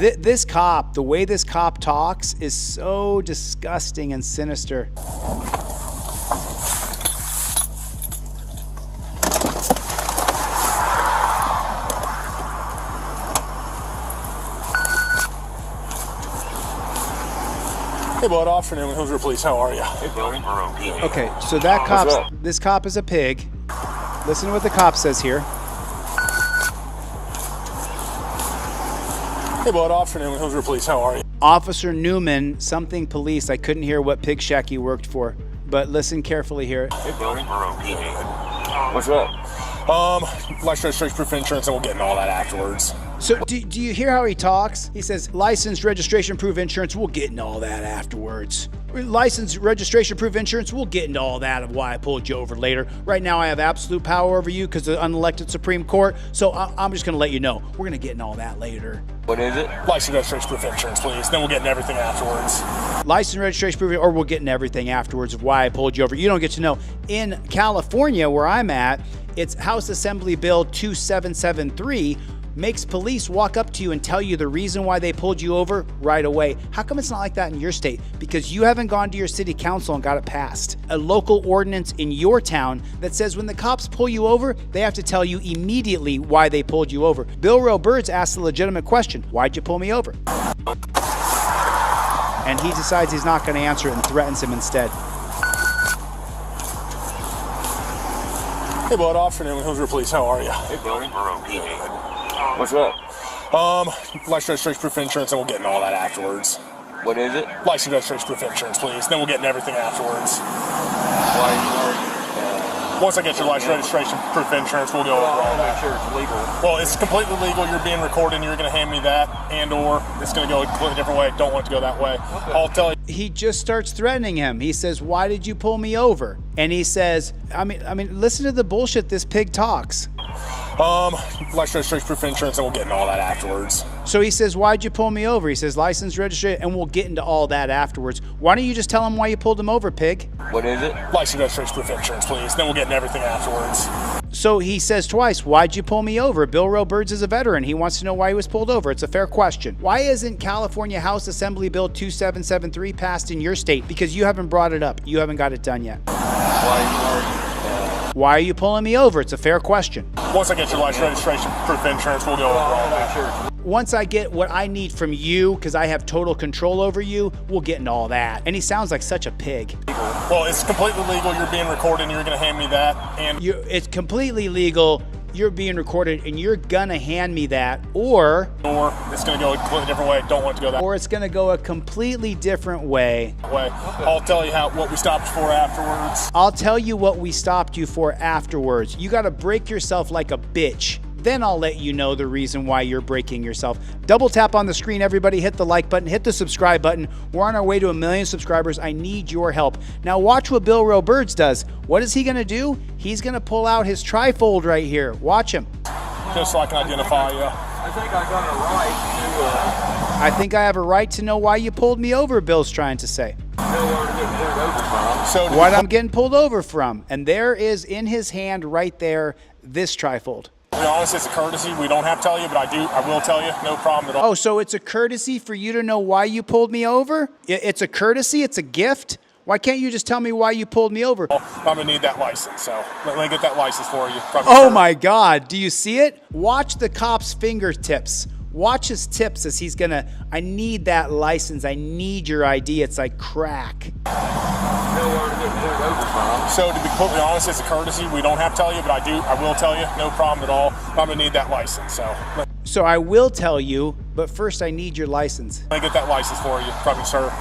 This cop, the way this cop talks is so disgusting and sinister. Hey, bud, Officer Newman, Hillsborough Police, how are you? Hey, buddy. Okay, so that cop, this cop is a pig. Listen to what the cop says here. Hey, bud, Officer Newman, Hillsborough Police, how are you? Officer Newman, something police. I couldn't hear what pig shack he worked for, but listen carefully here. Hey, buddy. What's up? License, registration, proof of insurance, and we'll get into all that afterwards. So do you hear how he talks? He says, license, registration, proof of insurance, we'll get into all that afterwards. License, registration, proof of insurance, we'll get into all that of why I pulled you over later. Right now I have absolute power over you because of the unelected Supreme Court, so I'm just going to let you know. We're going to get into all that later. What is it? License, registration, proof of insurance, please. Then we'll get into everything afterwards. License, registration, proof, or we'll get into everything afterwards of why I pulled you over. You don't get to know. In California, where I'm at, it's House Assembly Bill 2773, makes police walk up to you and tell you the reason why they pulled you over right away. How come it's not like that in your state? Because you haven't gone to your city council and got it passed. A local ordinance in your town that says when the cops pull you over, they have to tell you immediately why they pulled you over. Bill Roe Birds asked a legitimate question. Why'd you pull me over? And he decides he's not going to answer it and threatens him instead. Hey, bud, Officer Newman, Hillsborough Police, how are you? Hey, buddy. What's up? License, registration, proof of insurance, and we'll get into all that afterwards. What is it? License, registration, proof of insurance, please. Then we'll get into everything afterwards. Why are Once I get your license, registration, proof of insurance, we'll go over all make that. sure it's legal? Well, it's completely legal. You're being recorded, and you're going to hand me that, and/or it's going to go a completely different way. Don't want it to go that way. Okay. I'll tell you. He just starts threatening him. He says, why did you pull me over? And he says, I mean, listen to the bullshit this pig talks. License, registration, proof of insurance, and we'll get into all that afterwards. So he says, why'd you pull me over? He says, license, registration, and we'll get into all that afterwards. Why don't you just tell him why you pulled him over, pig? What is it? License, registration, proof of insurance, please. Then we'll get into everything afterwards. So he says twice, why'd you pull me over? Bill Roe Birds is a veteran. He wants to know why he was pulled over. It's a fair question. Why isn't California House Assembly Bill 2773 passed in your state? Because you haven't brought it up. You haven't got it done yet. Why are you pulling me over? It's a fair question. Once I get your license, registration, proof of insurance, we'll go over all that. Once I get what I need from you, because I have total control over you, we'll get into all that. And he sounds like such a pig. Well, it's completely legal. You're being recorded, and you're going to hand me that. And It's completely legal. You're being recorded, and you're gonna hand me that, or it's going to go a completely different way. Don't want it to go that way. or it's gonna go a completely different way. I'll tell you what we stopped for afterwards. I'll tell you what we stopped you for afterwards. You gotta break yourself like a bitch. Then I'll let you know the reason why you're breaking yourself. Double tap on the screen, everybody. Hit the like button, hit the subscribe button. We're on our way to 1 million subscribers. I need your help. Now watch what Bill Roe Birds does. What is he gonna do? He's gonna pull out his Trifold right here. Watch him. Just so I can identify you. I think I got a right I think I have a right to know why you pulled me over, Bill's trying to say. to know where to get pulled over from. So What I'm getting pulled over from. And there is in his hand right there, this Trifold. to be honest, it's a courtesy. We don't have to tell you, but I will tell you. No problem at all. Oh, so it's a courtesy for you to know why you pulled me over? It's a courtesy? It's a gift? Why can't you just tell me why you pulled me over? I'm going to need that license, so let me get that license for you. Oh my God, do you see it? Watch the cop's fingertips. Watch his tips as he's gonna, I need that license. I need your ID. It's like crack. Know where to get pulled over from. So to be completely honest, it's a courtesy. We don't have to tell you, but I will tell you. No problem at all. I'm going to need that license, so So I will tell you, but first I need your license. let me get that license for you from you, sir.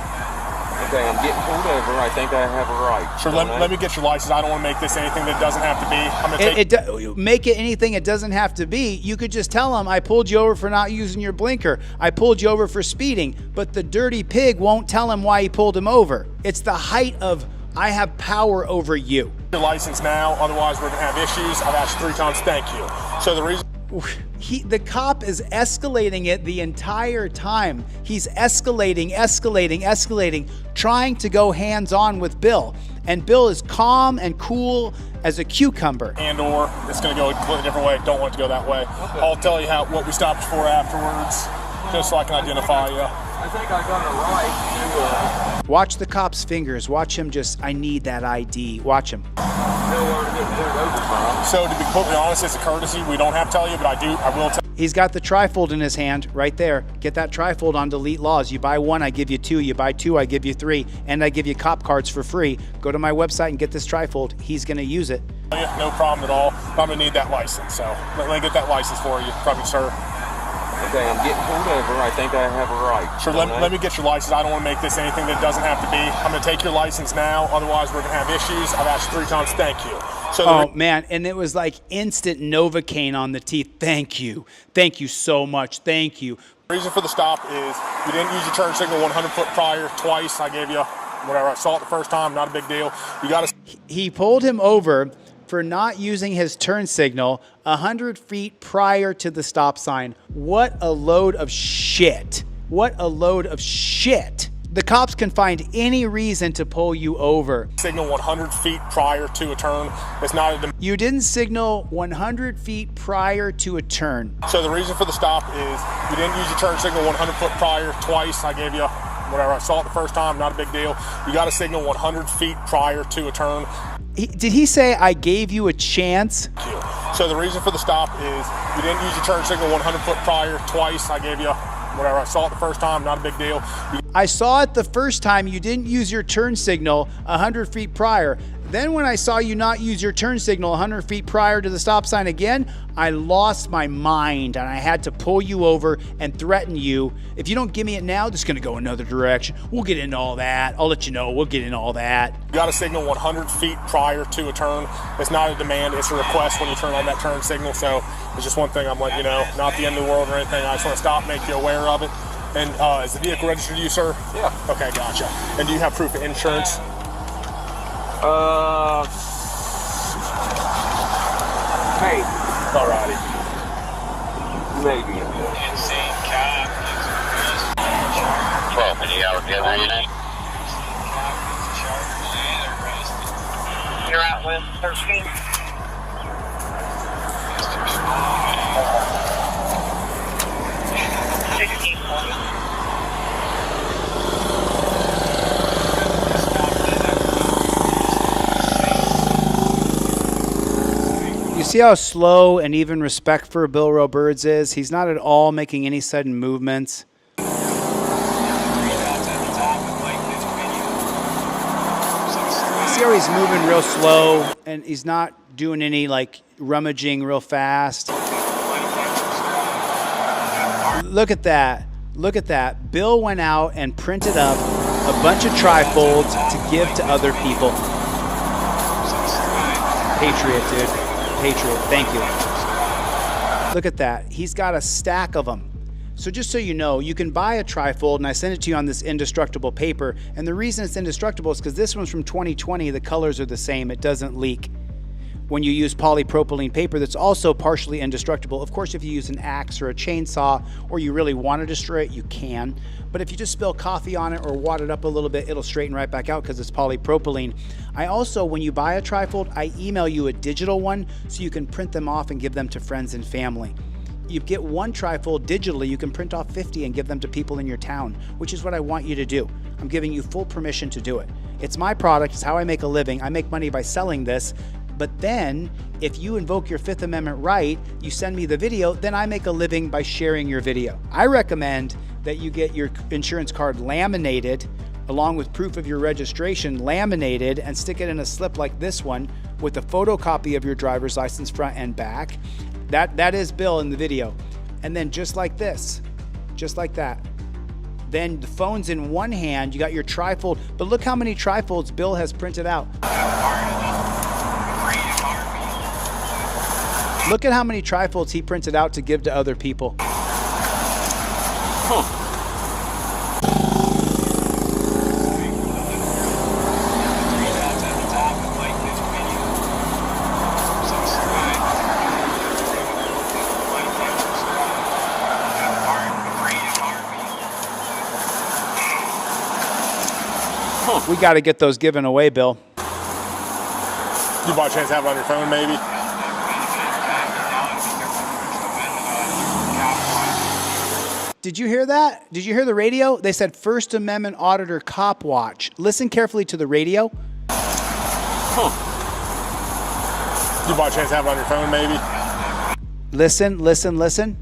Okay, I'm getting pulled over. I think I have a right. Sure, let me get your license. I don't want to make this anything that doesn't have to be. I'm going to take Make it anything it doesn't have to be. You could just tell him, I pulled you over for not using your blinker. I pulled you over for speeding. But the dirty pig won't tell him why he pulled him over. It's the height of, I have power over you. your license now. Otherwise, we're going to have issues. I've asked you 3 times. Thank you. So the reason... The cop is escalating it the entire time. He's escalating, trying to go hands-on with Bill. And Bill is calm and cool as a cucumber. And/or it's going to go a completely different way. Don't want it to go that way. I'll tell you what we stopped for afterwards. just so I can identify you. I think I got a right Watch the cop's fingers. Watch him just, I need that ID. Watch him. to know where to get pulled over from. So to be completely honest, it's a courtesy. We don't have to tell you, but I will tell you. He's got the trifold in his hand right there. Get that trifold on Delete Lawz. You buy one, I give you two. You buy two, I give you three. And I give you cop cards for free. Go to my website and get this trifold. He's going to use it. No problem at all. I'm going to need that license. So let me get that license for you from you, sir. Okay, I'm getting pulled over. I think I have a right. Sure, let me get your license. I don't want to make this anything that doesn't have to be. I'm going to take your license now. Otherwise, we're going to have issues. I've asked you 3 times. Thank you. So oh, man. And it was like instant Novocaine on the teeth. Thank you. Thank you so much. Thank you. The reason for the stop is you didn't use your turn signal 100 foot prior twice. I gave you whatever. I saw it the first time. Not a big deal. You got to. He pulled him over for not using his turn signal 100 feet prior to the stop sign. What a load of shit. What a load of shit. The cops can find any reason to pull you over. Signal 100 feet prior to a turn. It's not a. You didn't signal 100 feet prior to a turn. So the reason for the stop is you didn't use your turn signal 100 foot prior twice. I gave you whatever. I saw it the first time. Not a big deal. You got to signal 100 feet prior to a turn. Did he say I gave you a chance? So the reason for the stop is you didn't use your turn signal 100 foot prior twice. I gave you whatever. I saw it the first time. Not a big deal. I saw it the first time. You didn't use your turn signal 100 feet prior. Then when I saw you not use your turn signal 100 feet prior to the stop sign again, I lost my mind and I had to pull you over and threaten you. If you don't give me it now, this is going to go another direction. We'll get into all that. I'll let you know. We'll get into all that. You got to signal 100 feet prior to a turn. It's not a demand. It's a request when you turn on that turn signal. So it's just one thing I'm letting you know. Not the end of the world or anything. I just want to stop, make you aware of it. And is the vehicle registered to you, sir? Yeah. Okay, gotcha. And do you have proof of insurance? Hey. Alrighty. Maybe. Insane cop. 12 minute hour together, you know? You're out with 13. You see how slow and even respect for Bill Roberts is? He's not at all making any sudden movements. See how he's moving real slow and he's not doing any like rummaging real fast. Look at that. Look at that. Bill went out and printed up a bunch of trifolds to give to other people. Patriot, dude. Patriot. Thank you. Look at that. He's got a stack of them. So just so you know, you can buy a trifold, and I sent it to you on this indestructible paper. And the reason it's indestructible is because this one's from 2020. The colors are the same. It doesn't leak. When you use polypropylene paper that's also partially indestructible. Of course, if you use an axe or a chainsaw or you really want to destroy it, you can. But if you just spill coffee on it or wad it up a little bit, it'll straighten right back out because it's polypropylene. I also, when you buy a trifold, I email you a digital one so you can print them off and give them to friends and family. You get one trifold digitally, you can print off 50 and give them to people in your town, which is what I want you to do. I'm giving you full permission to do it. It's my product, it's how I make a living. I make money by selling this. But then, if you invoke your Fifth Amendment right, you send me the video, then I make a living by sharing your video. I recommend that you get your insurance card laminated, along with proof of your registration, laminated, and stick it in a slip like this one with a photocopy of your driver's license front and back. That is Bill in the video. And then just like this, just like that. Then the phone's in one hand, you got your trifold, but look how many trifolds Bill has printed out. Look at how many trifolds he printed out to give to other people. Huh. We got to get those given away, Bill. You by chance have it on your phone, maybe? Did you hear that? Did you hear the radio? They said First Amendment Auditor Cop Watch. Listen carefully to the radio. Huh. Do you by chance have it on your phone, maybe? Listen, listen, listen.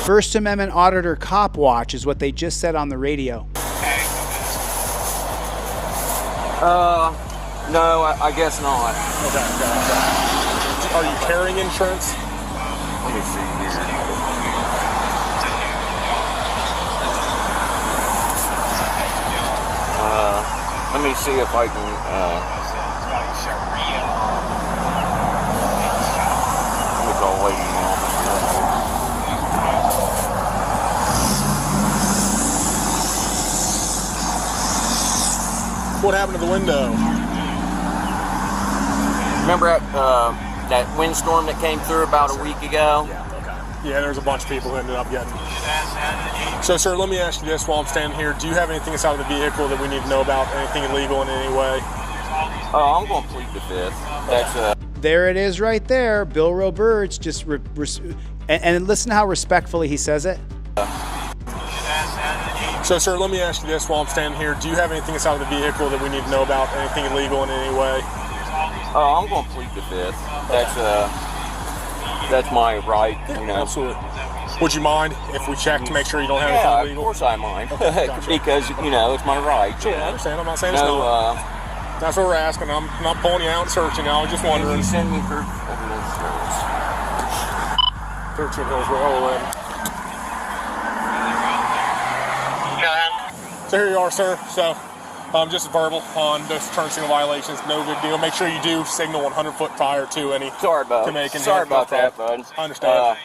First Amendment Auditor Cop Watch is what they just said on the radio. No, I guess not. Okay. Are you carrying insurance? Let me see here. Let me see if I can, let me call Lady now. What happened to the window? Remember that windstorm that came through about a week ago? Yeah, there's a bunch of people who ended up getting. So, sir, let me ask you this while I'm standing here. Do you have anything inside of the vehicle that we need to know about? Anything illegal in any way? Oh, I'm going to plead the fifth. That's There it is right there. Bill Roberts just, and listen to how respectfully he says it. So, sir, let me ask you this while I'm standing here. Do you have anything inside of the vehicle that we need to know about? Anything illegal in any way? Oh, I'm going to plead the fifth. That's my right, you know. Absolutely. Would you mind if we check to make sure you don't have Yeah, anything of illegal? course I mind. Okay, gotcha. Because, you know, it's my right. Sure, you know? I understand. I'm not saying it's No, not. That's what we're asking. I'm not pulling you out and searching. I was just can wondering. you send me proof of insurance? 13 Hills Road. So here you are, sir. So just verbal on those turn signal violations. No big deal. Make sure you do signal 100 foot prior to any. Sorry about that, bud. I understand.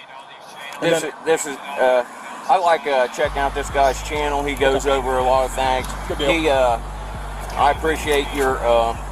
This is I like checking out this guy's channel. He goes over a lot of things. Good deal. I appreciate your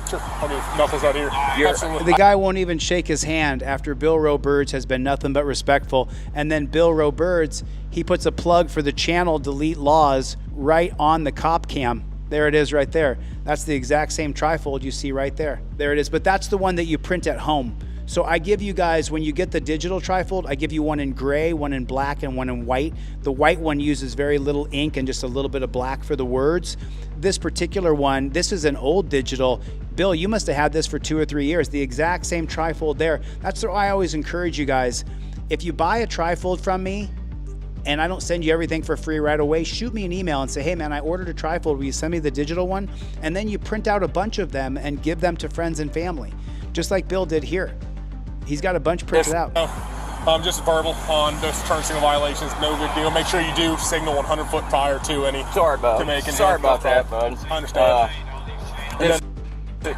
Sure. I mean, nothing's out here. Absolutely. The guy won't even shake his hand after Bill Roberts has been nothing but respectful. And then Bill Roberts, he puts a plug for the channel Delete Lawz right on the cop cam. There it is right there. That's the exact same trifold you see right there. There it is. But that's the one that you print at home. So I give you guys, when you get the digital trifold, I give you one in gray, one in black, and one in white. The white one uses very little ink and just a little bit of black for the words. This particular one, this is an old digital. Bill, you must have had this for 2 or 3 years. The exact same trifold there. That's why I always encourage you guys. If you buy a trifold from me, and I don't send you everything for free right away, shoot me an email and say, hey man, I ordered a trifold, will you send me the digital one? And then you print out a bunch of them and give them to friends and family, just like Bill did here. He's got a bunch printed out. Just verbal on those turn signal violations. No big deal. Make sure you do signal 100 foot prior to any. Sorry about that, bud. I understand.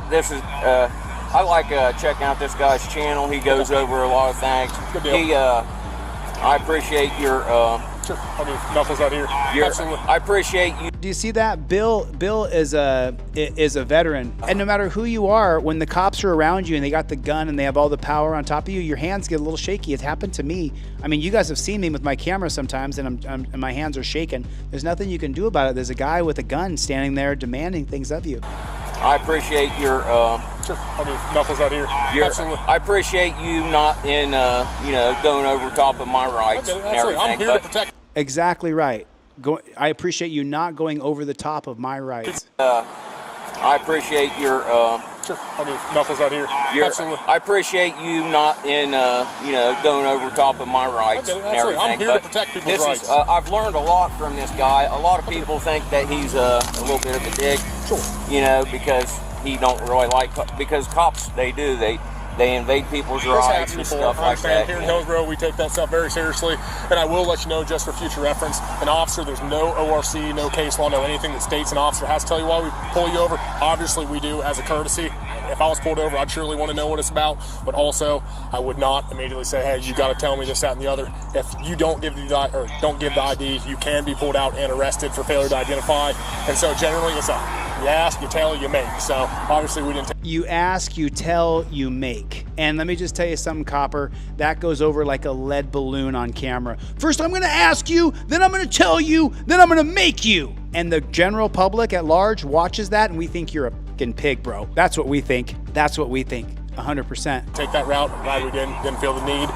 This is I like checking out this guy's channel. He goes over a lot of things. Good deal. I appreciate your Sure. I mean, nothing's out here. Absolutely. I appreciate you. Do you see that? Bill is a veteran, and no matter who you are, when the cops are around you and they got the gun and they have all the power on top of you, your hands get a little shaky. It's happened to me. I mean, you guys have seen me with my camera sometimes, and and my hands are shaking. There's nothing you can do about it. There's a guy with a gun standing there demanding things of you. I appreciate your Sure. I mean, nothing's out here. Absolutely. I appreciate you not in going over top of my rights and everything. I'm here to protect. Exactly right. I appreciate you not going over the top of my rights. I appreciate your Sure. I mean, nothing's out here. Absolutely. I appreciate you not in going over top of my rights and everything. I'm here to protect people's rights. I've learned a lot from this guy. A lot of people think that he's a little bit of a dick. Sure. Because he don't really like, because cops, they invade people's rights and stuff like that. Here in Hillsborough, we take that stuff very seriously, and I will let you know, just for future reference, an officer, there's no ORC, no case law, no anything that states an officer has to tell you why we pull you over. Obviously, we do as a courtesy. If I was pulled over, I'd surely want to know what it's about, but also, I would not immediately say, hey, you got to tell me this, that, and the other. If you don't give the ID, you can be pulled out and arrested for failure to identify, and so generally, it's you ask, you tell, you make. So obviously, we didn't. You ask, you tell, you make. And let me just tell you something, Copper, that goes over like a lead balloon on camera. First, I'm going to ask you, then I'm going to tell you, then I'm going to make you. And the general public at large watches that, and we think you're a fucking pig, bro. That's what we think. That's what we think. 100%. Take that route. I'm glad we didn't feel the need.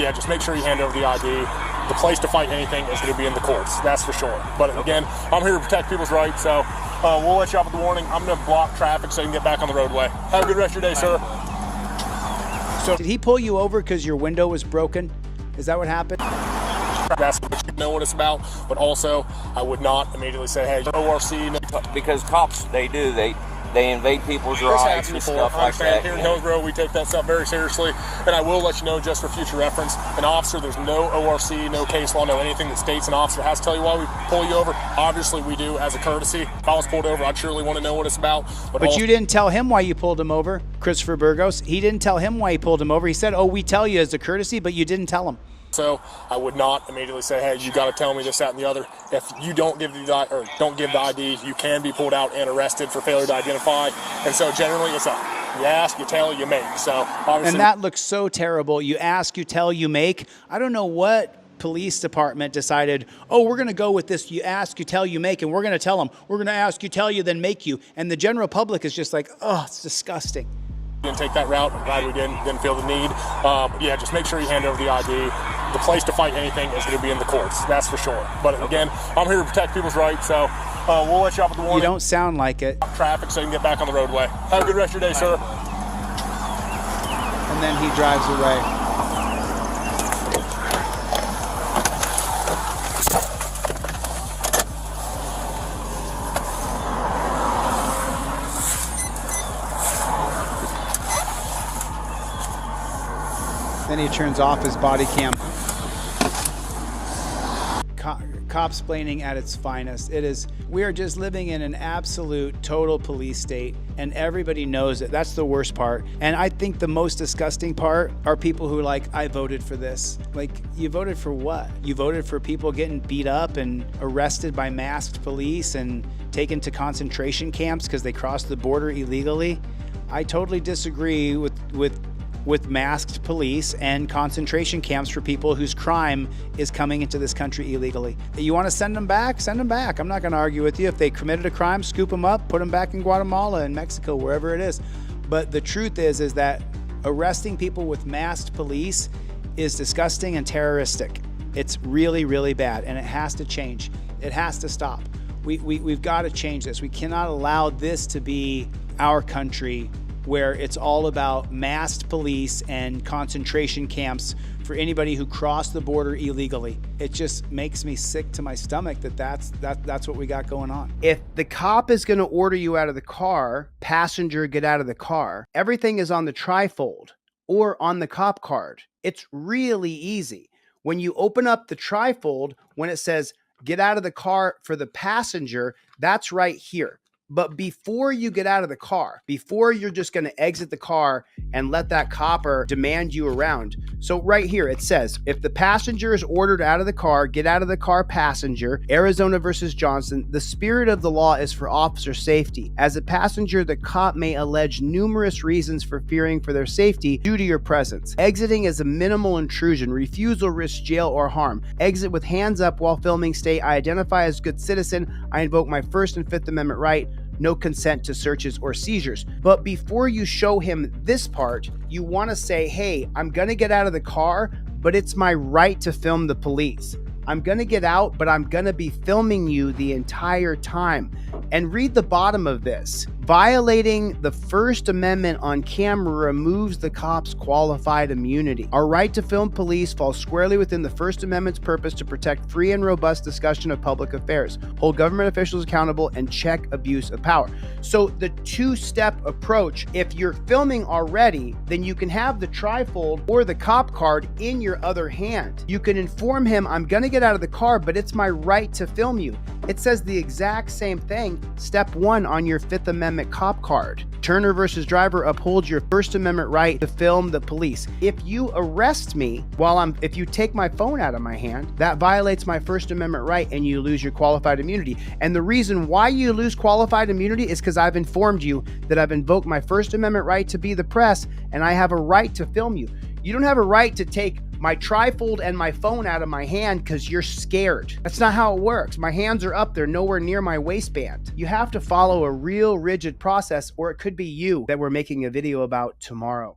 Yeah, just make sure you hand over the ID. The place to fight anything is going to be in the courts. That's for sure. But again, I'm here to protect people's rights, so we'll let you off with the warning. I'm going to block traffic so you can get back on the roadway. Have a good rest of your day, sir. So did he pull you over because your window was broken? Is that what happened? That's what you know what it's about, but also I would not immediately say, hey, ORC. Because cops, they invade people's This rights happens and before. stuff I like that. understand. Here in Hillsborough, we take that stuff very seriously, and I will let you know, just for future reference, an officer, there's no ORC, no case law, no anything that states an officer has to tell you why we pull you over. Obviously, we do as a courtesy. If I was pulled over, I'd surely want to know what it's about. But you didn't tell him why you pulled him over, Christopher Burgos. He didn't tell him why he pulled him over. He said, oh, we tell you as a courtesy, but you didn't tell him. So I would not immediately say, hey, you got to tell me this, that, and the other. If you don't give the ID, you can be pulled out and arrested for failure to identify. And so generally it's you ask, you tell, you make. So obviously. And that looks so terrible. You ask, you tell, you make. I don't know what police department decided, oh, we're going to go with this. You ask, you tell, you make, and we're going to tell them. We're going to ask, you tell, you then make you. And the general public is just like, oh, it's disgusting. Didn't take that route. I'm glad we didn't feel the need. Yeah, just make sure you hand over the ID. The place to fight anything is going to be in the courts. That's for sure. But again, I'm here to protect people's rights, so we'll let you off with the warning. You don't sound like it. Traffic so you can get back on the roadway. Have a good rest of your day, sir. And then he drives away. Then he turns off his body cam. Copsplaining at its finest. We are just living in an absolute total police state, and everybody knows it. That's the worst part. And I think the most disgusting part are people who are like, I voted for this. Like, you voted for what? You voted for people getting beat up and arrested by masked police and taken to concentration camps because they crossed the border illegally? I totally disagree with masked police and concentration camps for people whose crime is coming into this country illegally. You want to send them back? Send them back. I'm not going to argue with you. If they committed a crime, scoop them up, put them back in Guatemala and Mexico, wherever it is. But the truth is that arresting people with masked police is disgusting and terroristic. It's really, really bad, and it has to change. It has to stop. We've got to change this. We cannot allow this to be our country, where it's all about masked police and concentration camps for anybody who crossed the border illegally. It just makes me sick to my stomach that's what we got going on. If the cop is going to order you out of the car, passenger get out of the car, everything is on the Trifold or on the cop card. It's really easy. When you open up the Trifold, when it says get out of the car for the passenger, that's right here. But before you get out of the car, before you're just going to exit the car and let that copper demand you around. So right here, it says, if the passenger is ordered out of the car, get out of the car, passenger. Arizona versus Johnson. The spirit of the law is for officer safety. As a passenger, the cop may allege numerous reasons for fearing for their safety due to your presence. Exiting is a minimal intrusion. Refusal risks jail or harm. Exit with hands up while filming. State, I identify as good citizen. I invoke my First and Fifth Amendment right. No consent to searches or seizures. But before you show him this part, you want to say, hey, I'm going to get out of the car, but it's my right to film the police. I'm going to get out, but I'm going to be filming you the entire time. And read the bottom of this. Violating the First Amendment on camera removes the cop's qualified immunity. Our right to film police falls squarely within the First Amendment's purpose to protect free and robust discussion of public affairs, hold government officials accountable, and check abuse of power. So the two-step approach, if you're filming already, then you can have the Trifold or the cop card in your other hand. You can inform him, I'm going to get out of the car, but it's my right to film you. It says the exact same thing, step 1 on your Fifth Amendment cop card. Turner versus Driver upholds your First Amendment right to film the police. If you arrest me if you take my phone out of my hand, that violates my First Amendment right and you lose your qualified immunity. And the reason why you lose qualified immunity is because I've informed you that I've invoked my First Amendment right to be the press and I have a right to film you. You don't have a right to take my Trifold and my phone out of my hand because you're scared. That's not how it works. My hands are up, they're nowhere near my waistband. You have to follow a real rigid process, or it could be you that we're making a video about tomorrow.